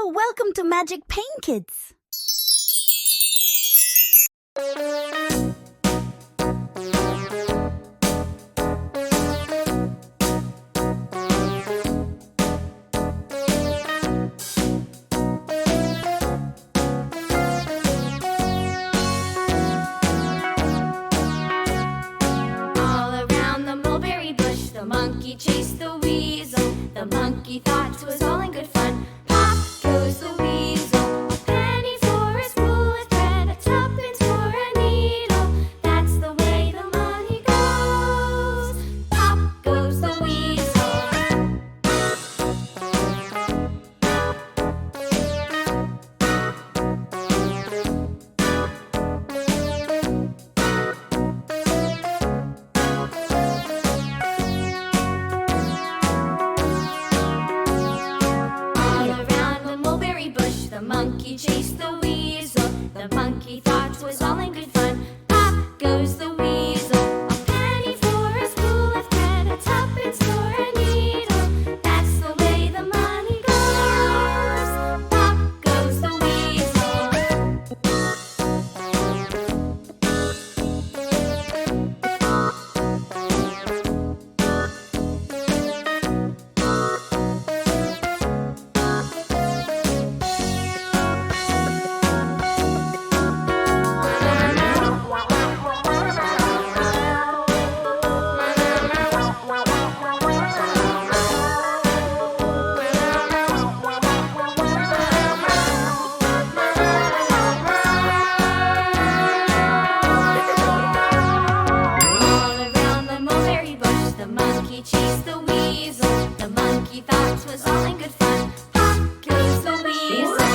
Hello, welcome to Magic Pain Kids. All around the mulberry bush, the monkey chased the weasel. The monkey thought 'twas all in good fun. Pop goes the weasel, a penny for a spool of thread, a tuppence for a needle. That's the way the money goes. Pop goes the weasel. All around the mulberry bush, the monkey chased the weasel. The monkey thought 'twas all in good fun. Pop goes the weasel, a penny for a spool of thread, a tuppence for a needle. That's the way the money goes. Pop goes the weasel. All around the mulberry bush, the monkey chased the weasel. The monkey thought 'twas all in good fun. Pop goes the weasel.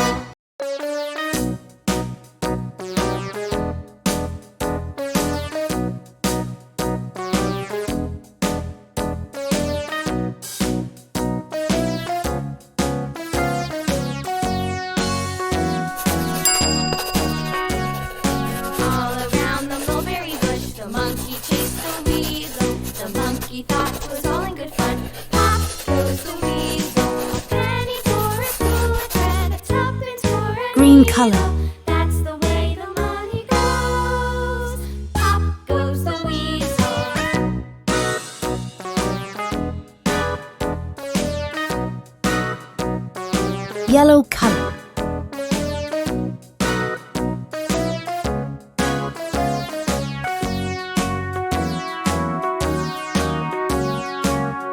All around the mulberry bush, the monkey chased the weasel. The monkey thought 'twas all in good fun. Pop goes the weasel, a penny for a spool of thread, a tuppence for a Green needle. color. That's the way the money goes. Pop goes the weasel. Yellow color.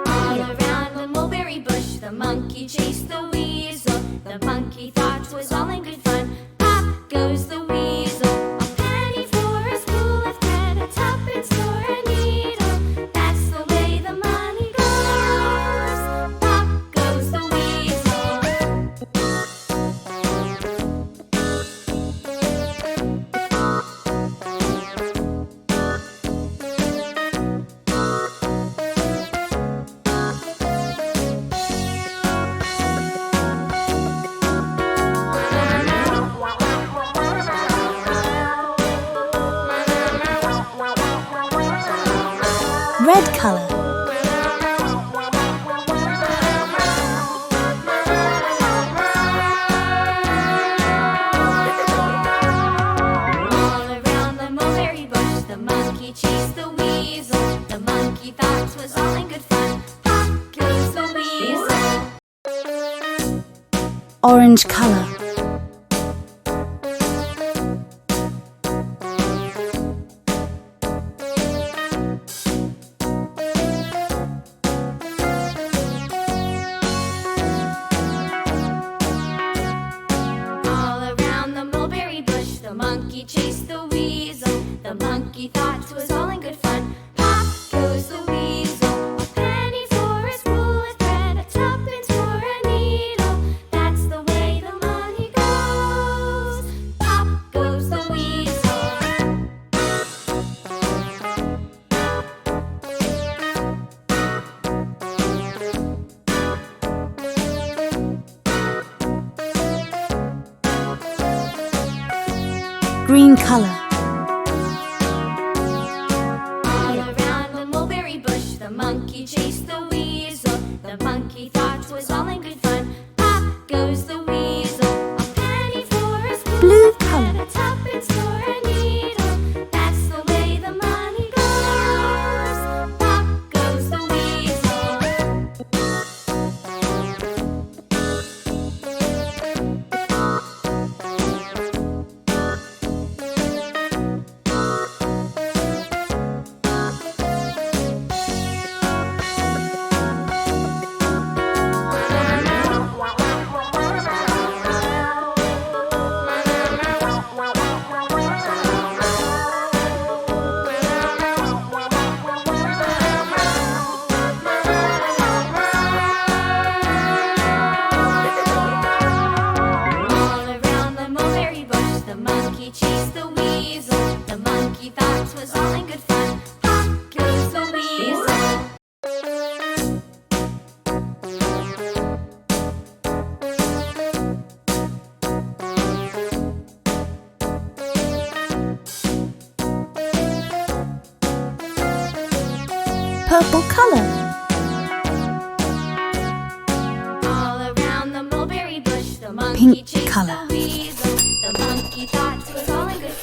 All around the mulberry bush, the monkey chased the weasel. The monkey thought 'twas all in good fun. Pop goes the weasel, a penny for a spool of thread, a tuppence for a needle. That's the way the money goes. Pop goes the weasel. Red color. All around the mulberry bush, the monkey chased the weasel. The monkey thought 'twas all in good fun. Pop goes the weasel. Orange color. All around the mulberry bush, the monkey chased the weasel. The monkey thought 'twas all in good fun. Pop goes the weasel, a penny for a spool of thread, a tuppence for a needle. That's the way the money goes. Pop goes the weasel. Green color. All around the mulberry bush, the monkey chased the weasel. The monkey thought 'twas all in good fun. Pop goes the weasel. purple color. All around the mulberry bush, the monkey Pink chased color. the weasel. The monkey thought 'twas all in good